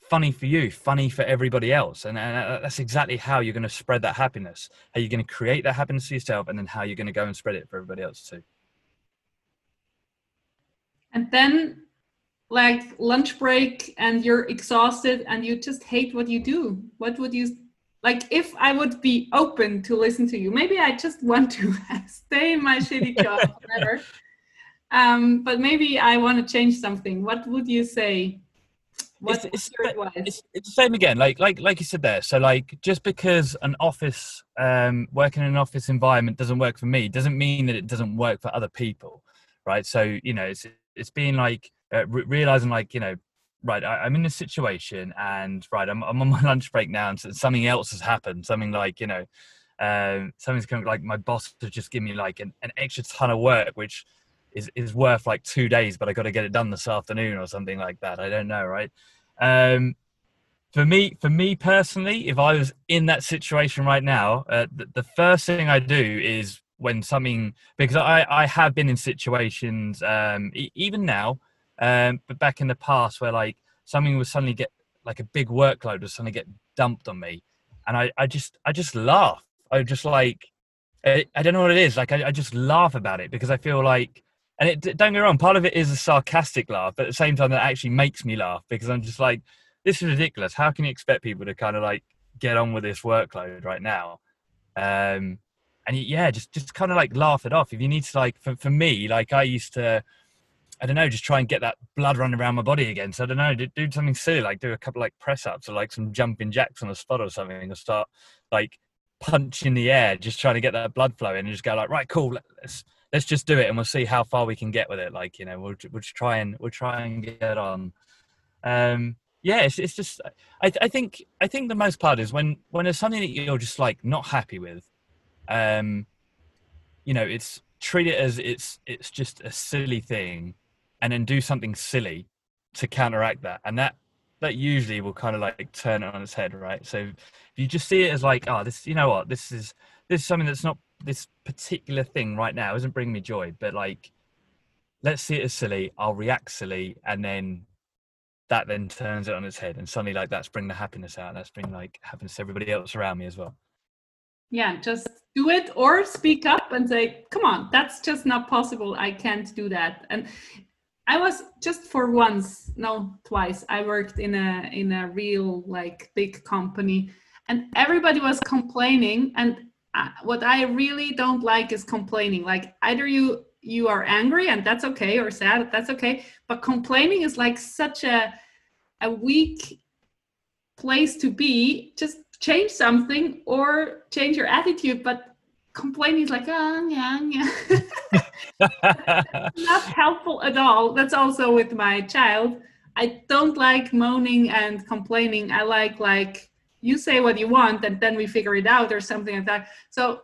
funny for you, funny for everybody else, and that's exactly how you're going to spread that happiness, how you're going to create that happiness for yourself, and then how you're going to go and spread it for everybody else too. And then, like, lunch break and you're exhausted and you just hate what you do, what would you, like, if I would be open to listen to you, maybe I just want to stay in my shitty job, whatever, but maybe I want to change something, what would you say? What's your advice? It's the same again, like you said there. So like, just because an office, working in an office environment doesn't work for me, doesn't mean that it doesn't work for other people, right? So it's being like, realizing like, right, I'm in this situation, and right, I'm on my lunch break now, and something else has happened, something like, something's coming, like my boss has just given me like an extra ton of work, which is worth like 2 days, but I got to get it done this afternoon or something like that. I don't know, right? For me personally, if I was in that situation right now, the first thing I do is, when something, because I have been in situations, even now, but back in the past, where like something would suddenly get, like a big workload would suddenly get dumped on me, and I just laugh. I just like, I don't know what it is. Like I just laugh about it, because I feel like, and don't get me wrong, part of it is a sarcastic laugh, but at the same time that actually makes me laugh, because I'm just like, this is ridiculous. How can you expect people to kind of like get on with this workload right now? And yeah, just kind of like laugh it off. If you need to, like, for me, like I used to, I don't know, just try and get that blood running around my body again. So I don't know, do something silly, like do a couple like press ups or like some jumping jacks on the spot or something, or start like punching the air, just trying to get that blood flowing, and just go like, right, cool, let's just do it, and we'll see how far we can get with it. Like, we'll try and get on. Yeah, it's just, I think the most part is when there's something that you're just like not happy with, it's, treat it as it's just a silly thing, and then do something silly to counteract that, and that usually will kind of like turn it on its head, right? So if you just see it as like, oh, this, this is something that's not, this particular thing right now isn't bringing me joy, but like, let's see it as silly, I'll react silly, and then that then turns it on its head, and suddenly like that's bringing the happiness out, and that's bringing like happiness to everybody else around me as well. Yeah, just do it, or speak up and say, come on, that's just not possible, I can't do that. And I was just for once, no, twice, I worked in a real like big company, and everybody was complaining, and what I really don't like is complaining. Like, either you are angry, and that's okay, or sad, that's okay, but complaining is like such a weak place to be. Just change something or change your attitude, but complaining is like, oh yeah. Not helpful at all. That's also with my child. I don't like moaning and complaining. I like you say what you want and then we figure it out or something like that. So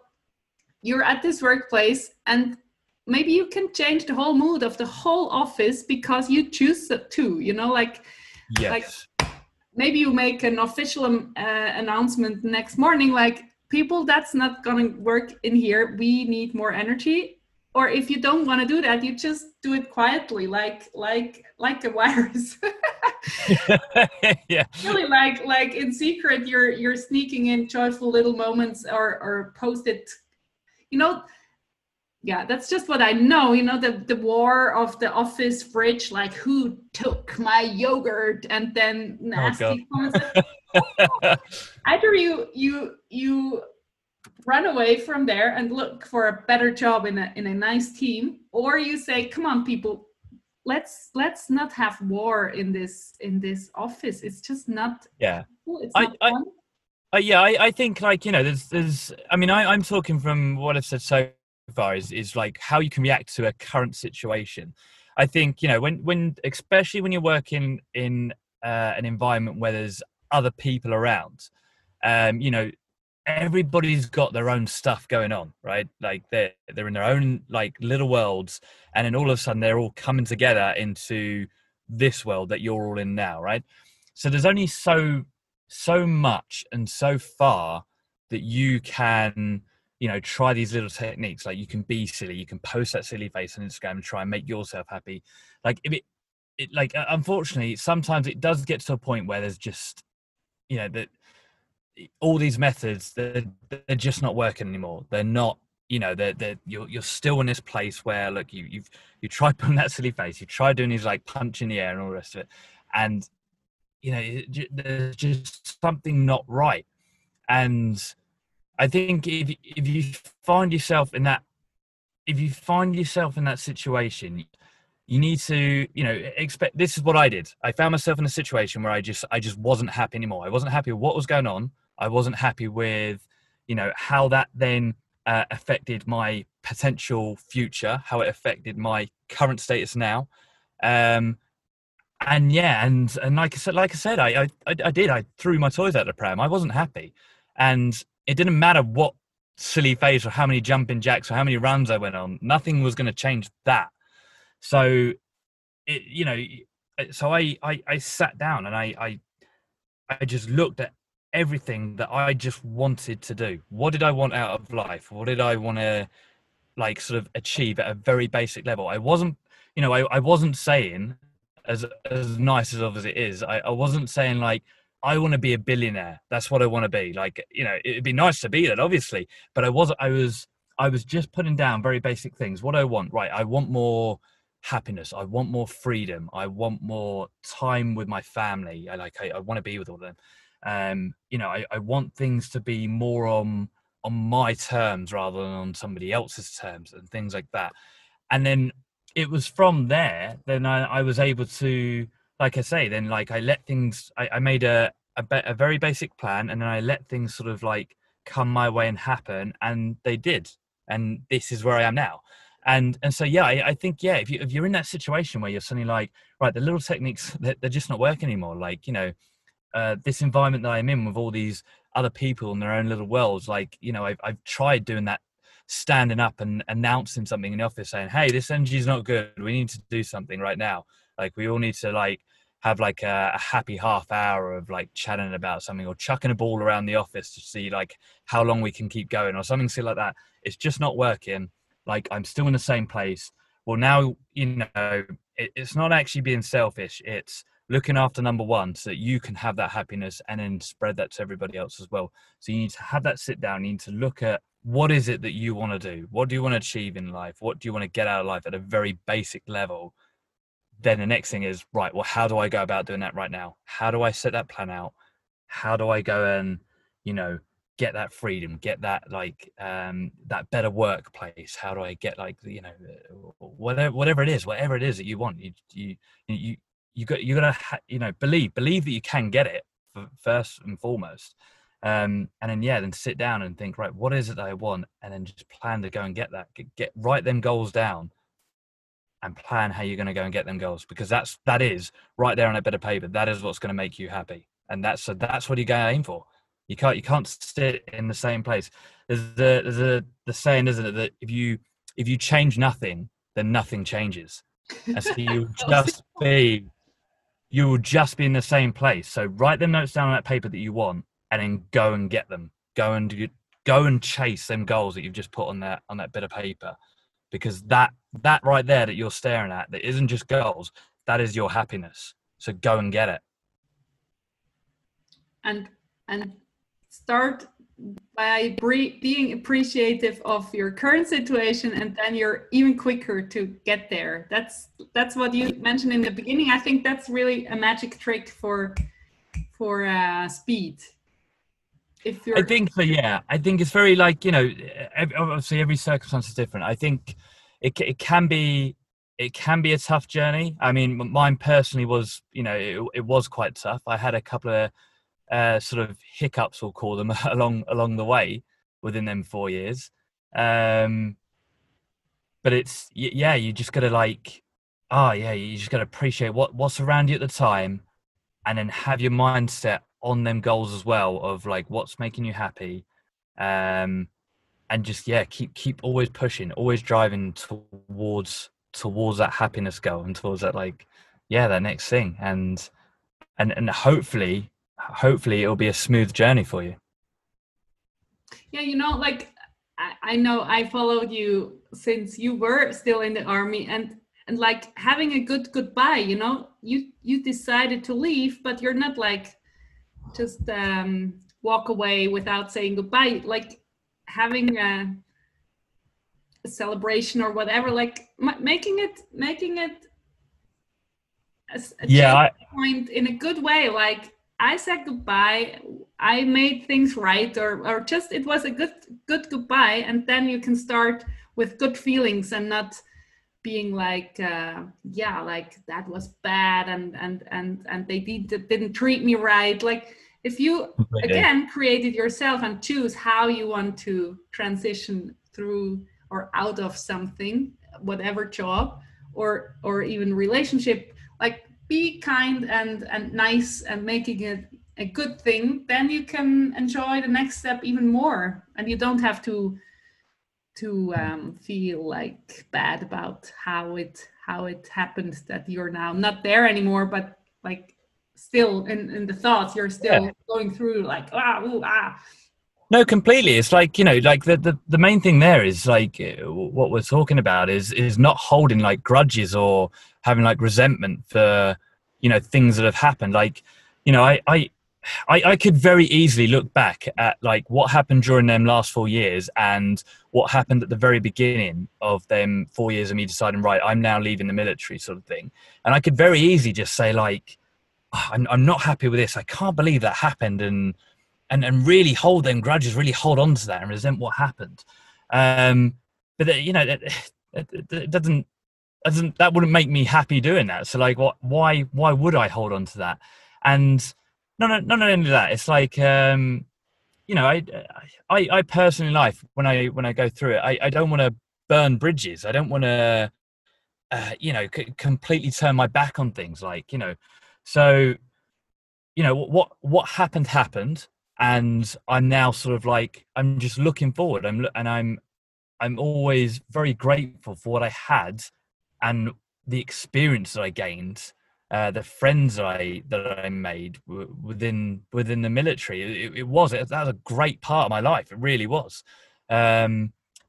you're at this workplace and maybe you can change the whole mood of the whole office because you choose to, you know, like Yes. maybe you make an official announcement next morning, like, people, that's not going to work in here, we need more energy. Or if you don't want to do that, you just do it quietly, like a virus. Yeah. Really, like in secret, you're sneaking in joyful little moments, or post it, you know. Yeah, that's just what I know. You know, the war of the office fridge, like, who took my yogurt, and then Oh God. nasty comments. Either you run away from there and look for a better job in a nice team, or you say, come on, people, let's not have war in this office. It's just not Yeah. cool. It's I, not I, fun. yeah, I think, like, you know, there's, I mean, I'm talking from what I've said so far is like how you can react to a current situation. I think, you know, when especially when you're working in an environment where there's other people around, you know, everybody's got their own stuff going on, right? Like they're in their own like little worlds, and then all of a sudden they're all coming together into this world that you're all in now, right? So there's only so much and so far that you can, you know, try these little techniques. Like, you can be silly, you can post that silly face on Instagram and try and make yourself happy. Like, if it like, unfortunately sometimes it does get to a point where there's just, you know, that all these methods, they're just not working anymore. They're not, you know, you're still in this place where, look, you tried putting that silly face, you tried doing these like punch in the air and all the rest of it, and you know, there's just something not right. And I think if you find yourself in that, situation, you need to, you know, expect. This is what I did. I found myself in a situation where I just wasn't happy anymore. I wasn't happy with what was going on. I wasn't happy with, you know, how that then affected my potential future, how it affected my current status now. And yeah, and like I said, I threw my toys out the pram. I wasn't happy, and it didn't matter what silly face or how many jumping jacks or how many runs I went on. Nothing was going to change that. So, you know, so I sat down and I just looked at everything that I just wanted to do. What did I want out of life? What did I want to, like, sort of achieve at a very basic level? I wasn't, you know, I wasn't saying, as nice as it is, I wasn't saying like, I want to be a billionaire. That's what I want to be. Like, you know, it'd be nice to be that, obviously, but I was just putting down very basic things. What I want, right? I want more happiness. I want more freedom. I want more time with my family. I want to be with all of them. You know, I want things to be more on my terms rather than on somebody else's terms and things like that. And then it was from there, then I was able to, like I say, then like I let things, I made a very basic plan, and then I let things sort of like come my way and happen, and they did. And this is where I am now. And so, yeah, I think, yeah, if you're in that situation where you're suddenly like, right, the little techniques, they're just not working anymore. Like, you know, this environment that I'm in with all these other people in their own little worlds, like, you know, I've tried doing that, standing up and announcing something in the office saying, hey, this energy is not good, we need to do something right now. Like, we all need to like have like a happy half hour of like chatting about something, or chucking a ball around the office to see like how long we can keep going, or something silly like that. It's just not working. Like, I'm still in the same place. Well, now, you know, it's not actually being selfish, it's looking after number one so that you can have that happiness and then spread that to everybody else as well. So you need to have that sit down, you need to look at, what is it that you want to do? What do you want to achieve in life? What do you want to get out of life at a very basic level? Then the next thing is, right, well, how do I go about doing that right now? How do I set that plan out? How do I go and, you know, get that freedom, get that like that better workplace? How do I get, like, you know, whatever it is that you want, you gotta you know, believe that you can get it first and foremost. And then, yeah, then sit down and think, right, what is it that I want? And then just plan to go and get that, write them goals down, and plan how you're going to go and get them goals, because that is right there on a bit of paper. That is what's going to make you happy, and that's what you got to aim for. You can't sit in the same place. There's the saying, isn't it, that if you change nothing, then nothing changes, and so you will just be in the same place. So write them notes down on that paper that you want, and then go and get them. Go and chase them goals that you've just put on that bit of paper, because that right there that you're staring at, that isn't just goals, that is your happiness. So go and get it. And start by being appreciative of your current situation, and then you're even quicker to get there. That's what you mentioned in the beginning. I think that's really a magic trick for speed. I think so, yeah. I think it's very, like, you know, obviously every circumstance is different. I think it can be a tough journey. I mean, mine personally was, you know, it was quite tough. I had a couple of sort of hiccups, we'll call them, along the way within them 4 years. But it's, yeah, you just got to you just got to appreciate what's around you at the time, and then have your mindset on them goals as well, of like what's making you happy, and just keep always pushing, always driving towards that happiness goal, and towards that, like, that next thing, and hopefully it'll be a smooth journey for you. Yeah, you know, like I know I followed you since you were still in the army, and like having a good goodbye, you know, you decided to leave, but you're not like just walk away without saying goodbye, like having a celebration or whatever, like making it a point in a good way, like I said goodbye, I made things right, or just it was a good goodbye, and then you can start with good feelings and not being like like that was bad and they didn't treat me right. Like if you again create it yourself and choose how you want to transition through or out of something, whatever job or even relationship, like be kind and nice and making it a good thing, then you can enjoy the next step even more, and you don't have to feel like bad about how it happened that you're now not there anymore, but like still in the thoughts you're still going through, like No, completely. It's like, you know, like the main thing there is like what we're talking about is not holding like grudges or having like resentment for, you know, things that have happened. Like, you know, I could very easily look back at like what happened during them last 4 years and what happened at the very beginning of them 4 years of me deciding, right, I'm now leaving the military, sort of thing. And I could very easily just say like, I'm not happy with this. I can't believe that happened. And really hold them grudges, really hold on to that and resent what happened. But you know, it doesn't, that wouldn't make me happy doing that. So like, why would I hold on to that? And not only that, it's like, you know, I personally, in life, when I go through it, I don't want to burn bridges. I don't want to, you know, completely turn my back on things, like, you know. So, you know, what happened, and I'm now sort of like, I'm just looking forward. I'm always very grateful for what I had and the experience that I gained, the friends that I made within the military. That was a great part of my life. It really was.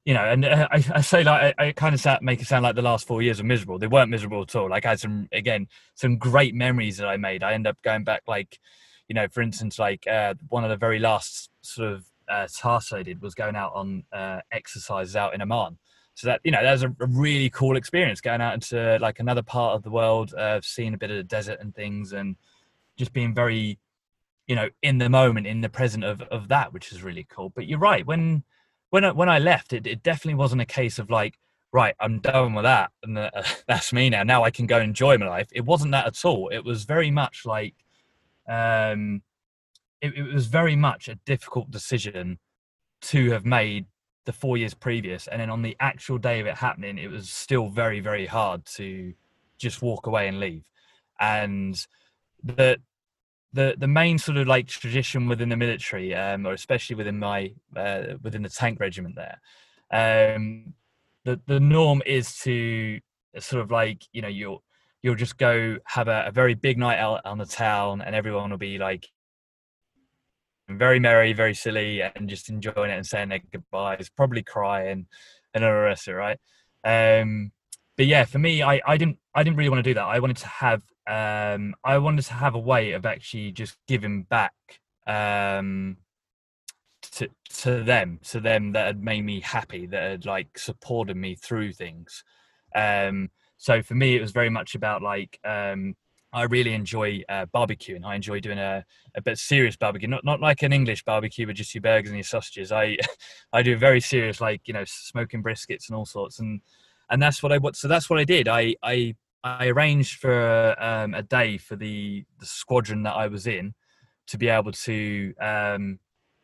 You know, and I say, like, I kind of make it sound like the last 4 years were miserable. They weren't miserable at all. Like, I had some great memories that I made. I end up going back, like, you know, for instance, like one of the very last sort of tasks I did was going out on exercises out in Oman. So that, you know, that was a really cool experience, going out into like another part of the world, seeing a bit of the desert and things, and just being very, you know, in the moment, in the present of that, which is really cool. But you're right, when I left, it definitely wasn't a case of like, right, I'm done with that, and that's me now. Now I can go enjoy my life. It wasn't that at all. It was very much like, it was very much a difficult decision to have made the 4 years previous, and then on the actual day of it happening, it was still very, very hard to just walk away and leave. And the main sort of like tradition within the military, or especially within my within the tank regiment there, the norm is to sort of like, you know, you'll just go have a very big night out on the town, and everyone will be like very merry, very silly, and just enjoying it and saying their goodbyes, probably crying and all the rest of it, right? But yeah, for me, I didn't really want to do that. I wanted to have a way of actually just giving back to them that had made me happy, that had like supported me through things. So for me, it was very much about like, I really enjoy barbecuing. I enjoy doing a bit serious barbecue, not like an English barbecue with just your burgers and your sausages. I do very serious, like, you know, smoking briskets and all sorts, and that's what I did. I arranged for a day for the squadron that I was in to be able to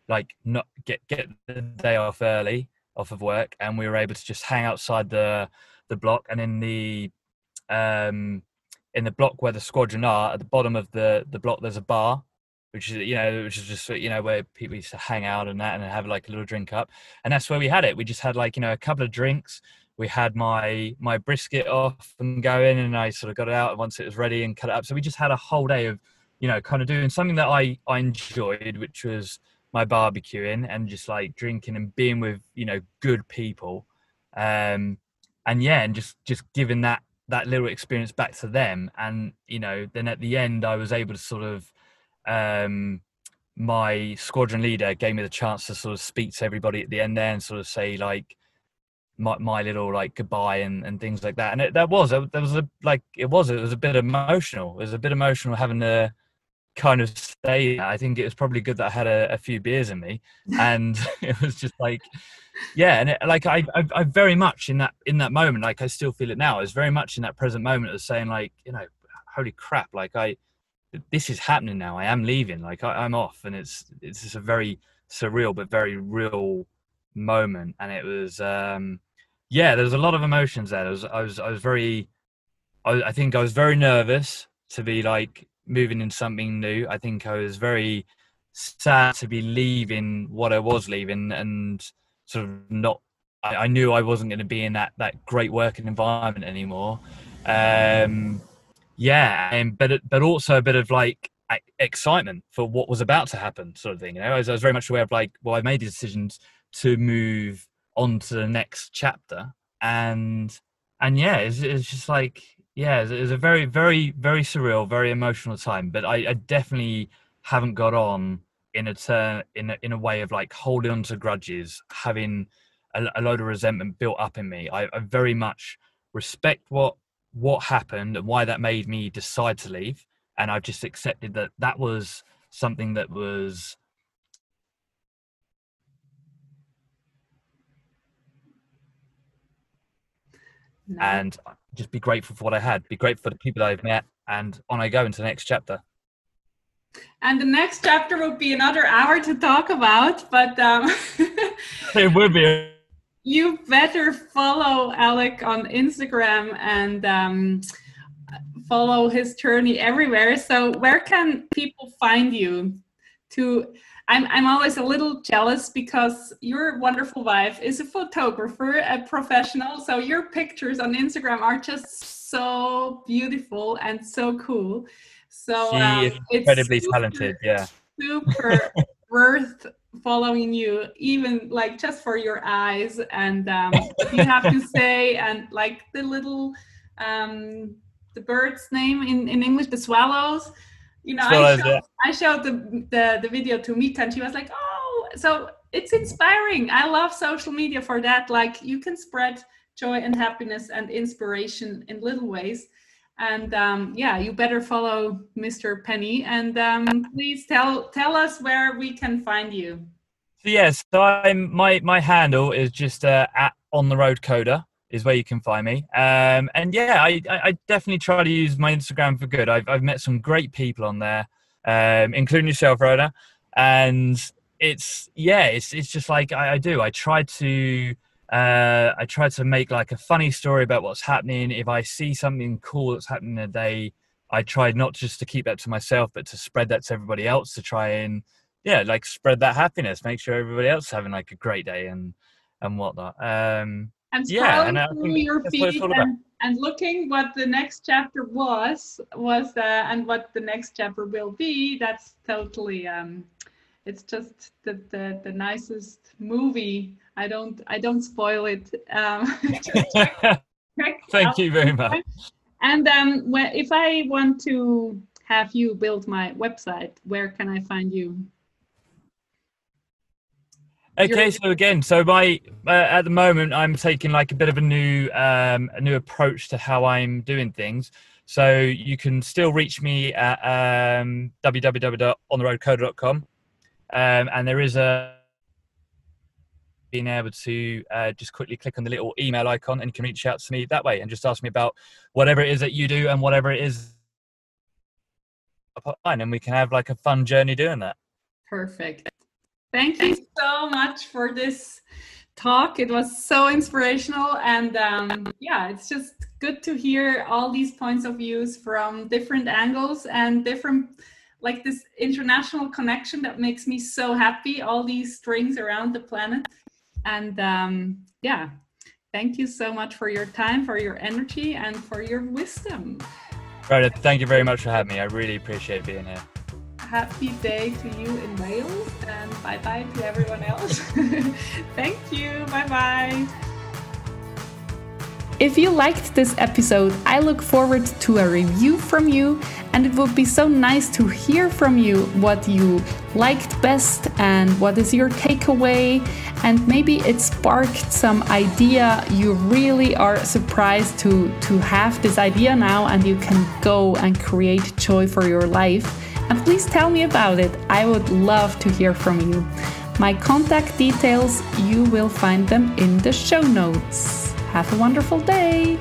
like not get the day off early off of work, and we were able to just hang outside the block, and in the block where the squadron are, at the bottom of the block, there's a bar, which is just, you know, where people used to hang out and that, and have like a little drink up. And that's where we had it. We just had like, you know, a couple of drinks. We had my brisket off and going, and I sort of got it out once it was ready and cut it up. So we just had a whole day of, you know, kind of doing something that I enjoyed, which was my barbecuing and just like drinking and being with, you know, good people. And yeah, and just giving that little experience back to them. And, you know, then at the end, I was able to sort of, my squadron leader gave me the chance to sort of speak to everybody at the end there and sort of say like my little like goodbye and things like that. And it was a bit emotional. It was a bit emotional having to kind of stay. I think it was probably good that I had a few beers in me, and it was just like, yeah. And like I very much in that moment, like I still feel it now. I was very much in that present moment of saying like, you know, holy crap, like this is happening now. I am leaving. Like I'm off, and it's just a very surreal but very real moment. And it was yeah, there was a lot of emotions there. I think I was very nervous to be like moving in something new. I think I was very sad to be leaving what I was leaving, and sort of not. I knew I wasn't going to be in that great working environment anymore. Yeah, but also a bit of like excitement for what was about to happen, sort of thing. You know, I was very much aware of like, well, I made the decisions to move on to the next chapter, and yeah, it's just like, yeah, it was a very, very, very surreal, very emotional time. But I definitely haven't got on in a way of like holding on to grudges, having a load of resentment built up in me. I very much respect what happened and why that made me decide to leave, and I've just accepted that was something that was. No. And just be grateful for what I had, be grateful for the people that I've met, and on I go into the next chapter. And the next chapter will be another hour to talk about, but it would be. You better follow Alec on Instagram and follow his journey everywhere. So where can people find you? I'm always a little jealous because your wonderful wife is a photographer, a professional. So your pictures on Instagram are just so beautiful and so cool. So she is incredibly talented. Yeah. Super worth following you, even like just for your eyes and what you have to say, and like the little the bird's name in English, the swallows. You know, I showed the video to Mika, and she was like, oh, so it's inspiring. I love social media for that. Like you can spread joy and happiness and inspiration in little ways. And yeah, you better follow Mr. Penny, and please tell us where we can find you. So yes, my handle is just at On The Road Coder is where you can find me. And yeah, I definitely try to use my Instagram for good. I've met some great people on there, including yourself, Rhoda. And it's just like I do. I try to make like a funny story about what's happening. If I see something cool that's happening in a day, I try not just to keep that to myself, but to spread that to everybody else, to try and like spread that happiness, make sure everybody else is having like a great day and whatnot. And scrolling through your feed and looking what the next chapter was and what the next chapter will be. That's totally it's just the nicest movie. I don't spoil it. Thank you very much. And if I want to have you build my website, where can I find you? Okay, so my at the moment I'm taking like a bit of a new approach to how I'm doing things. So you can still reach me at www.ontheroadcoder.com, and there is being able to just quickly click on the little email icon, and you can reach out to me that way and just ask me about whatever it is that you do and whatever it is, and we can have like a fun journey doing that. Perfect. Thank you so much for this talk. It was so inspirational, and it's just good to hear all these points of views from different angles and different, like this international connection that makes me so happy, all these strings around the planet. And thank you so much for your time, for your energy, and for your wisdom. Right, thank you very much for having me. I really appreciate being here. Happy day to you in Wales, and bye-bye to everyone else. Thank you. Bye-bye. If you liked this episode, I look forward to a review from you, and it would be so nice to hear from you what you liked best and what is your takeaway, and maybe it sparked some idea. You really are surprised to have this idea now, and you can go and create joy for your life. And please tell me about it. I would love to hear from you. My contact details, you will find them in the show notes. Have a wonderful day.